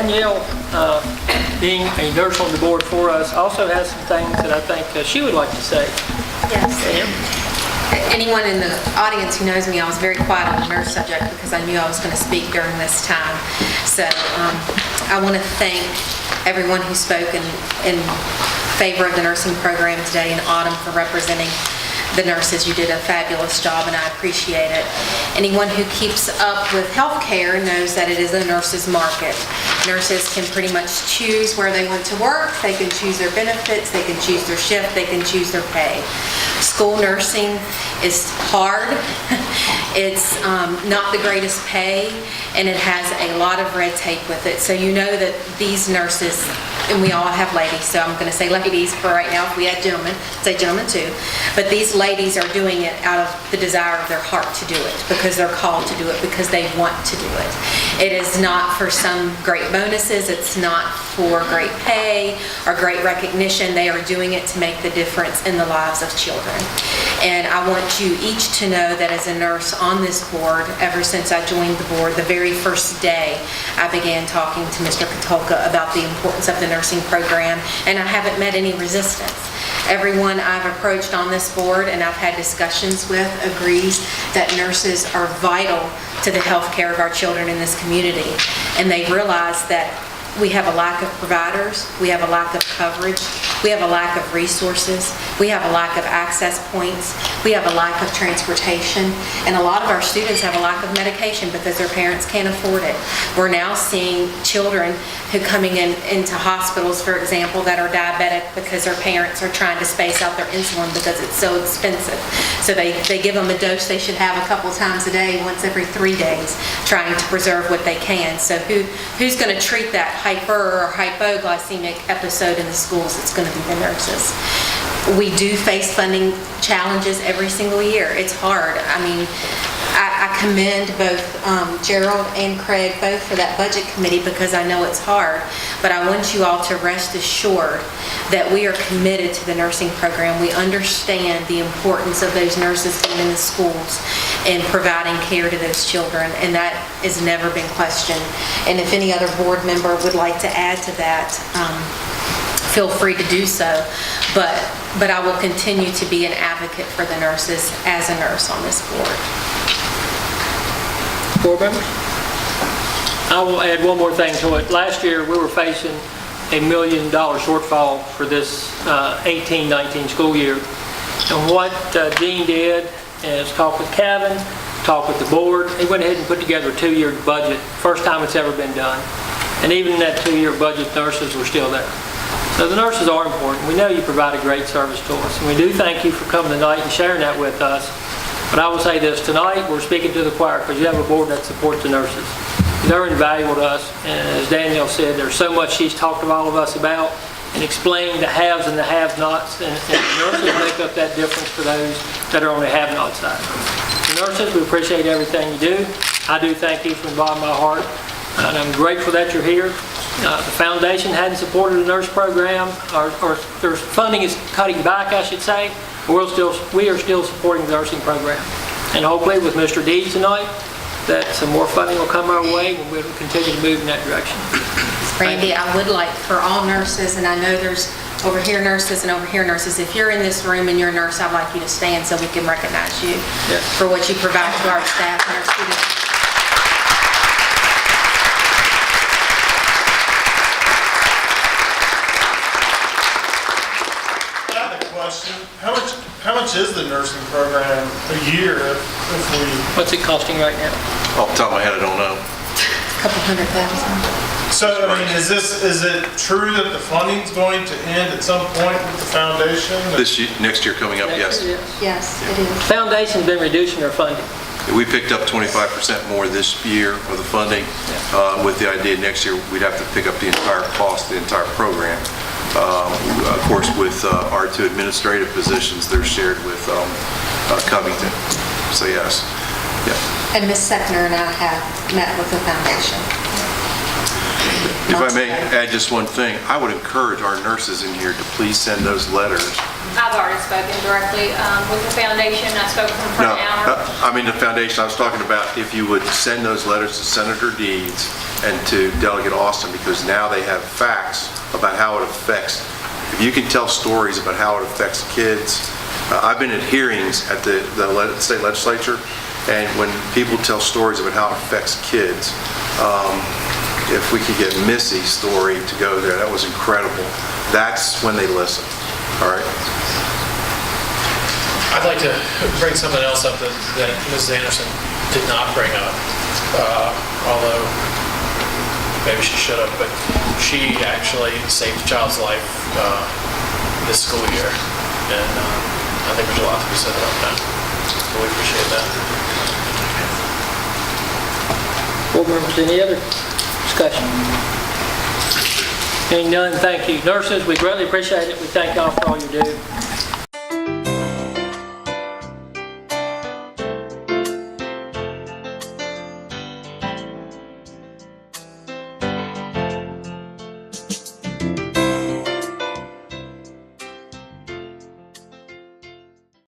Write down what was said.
Danielle, being a nurse on the board for us, also has some things that I think she would like to say. Yes. Sam? Anyone in the audience who knows me, I was very quiet on the nurse subject because I knew I was going to speak during this time. So I want to thank everyone who spoke in favor of the nursing program today, and Autumn for representing the nurses. You did a fabulous job and I appreciate it. Anyone who keeps up with healthcare knows that it is a nurse's market. Nurses can pretty much choose where they want to work, they can choose their benefits, they can choose their shift, they can choose their pay. School nursing is hard. It's not the greatest pay, and it has a lot of red tape with it. So you know that these nurses, and we all have ladies, so I'm going to say ladies for right now. If we had gentlemen, say gentlemen too. But these ladies are doing it out of the desire of their heart to do it, because they're called to do it, because they want to do it. It is not for some great bonuses. It's not for great pay or great recognition. They are doing it to make the difference in the lives of children. And I want you each to know that as a nurse on this board, ever since I joined the board, the very first day I began talking to Mr. Kotulka about the importance of the nursing program, and I haven't met any resistance. Everyone I've approached on this board and I've had discussions with agrees that nurses are vital to the health care of our children in this community. And they realize that we have a lack of providers, we have a lack of coverage, we have a lack of resources, we have a lack of access points, we have a lack of transportation, and a lot of our students have a lack of medication because their parents can't afford it. We're now seeing children who coming into hospitals, for example, that are diabetic because their parents are trying to space out their insulin because it's so expensive. So they give them a dose they should have a couple times a day, once every 3 days, trying to preserve what they can. So who's going to treat that hyper or hypoglycemic episode in the schools? It's going to be the nurses. We do face funding challenges every single year. It's hard. I mean, I commend both Gerald and Craig both for that budget committee because I know it's hard, but I want you all to rest assured that we are committed to the nursing program. We understand the importance of those nurses being in the schools and providing care to those children, and that has never been questioned. And if any other board member would like to add to that, feel free to do so, but I will continue to be an advocate for the nurses as a nurse on this board. Board members? I will add one more thing to it. Last year we were facing $1 million shortfall for this 18-19 school year. And what Dean did is talk with Kevin, talk with the board. He went ahead and put together a 2-year budget. First time it's ever been done. And even in that 2-year budget, nurses were still there. So the nurses are important. We know you provide a great service to us. And we do thank you for coming tonight and sharing that with us. But I will say this, tonight we're speaking to the choir because you have a board that supports the nurses. They're invaluable to us, and as Danielle said, there's so much she's talked to all of us about and explained the haves and the have-nots, and the nurses make up that difference for those that are on the have-not side. The nurses, we appreciate everything you do. I do thank you from the bottom of my heart, and I'm grateful that you're here. The foundation hadn't supported the nurse program, or their funding is cutting back, I should say. We are still supporting the nursing program. And hopefully with Mr. Deeds tonight, that some more funding will come our way and we'll continue to move in that direction. Randy, I would like for all nurses, and I know there's over here nurses and over here nurses, if you're in this room and you're a nurse, I'd like you to stand so we can recognize you for what you provide to our staff and our students. How much is the nursing program a year if we... What's it costing right now? Off the top of my head, I don't know. A couple $100,000. So, I mean, is it true that the funding's going to end at some point with the foundation? Next year coming up, yes. Yes, it is. Foundation's been reducing their funding. We picked up 25% more this year of the funding with the idea next year we'd have to pick up the entire cost, the entire program. Of course, with our 2 administrative positions, they're shared with Covington. So yes. Yeah. And Ms. Seckner and I have met with the foundation. If I may add just one thing, I would encourage our nurses in here to please send those letters. I've already spoken directly with the foundation. I spoke to them for an hour. I mean the foundation, I was talking about if you would send those letters to Senator Deeds and to Delegate Austin, because now they have facts about how it affects. If you can tell stories about how it affects kids, I've been at hearings at the state legislature, and when people tell stories about how it affects kids, if we could get Missy's story to go there, that was incredible. That's when they listen. All right. I'd like to bring something else up that Mrs. Anderson did not bring up, although maybe she should have, but she actually saved a child's life this school year, and I think there's a lot to be said about that. So we appreciate that. Board members, any other discussion? Hearing none, thank you. Nurses, we greatly appreciate it. We thank y'all for all you do.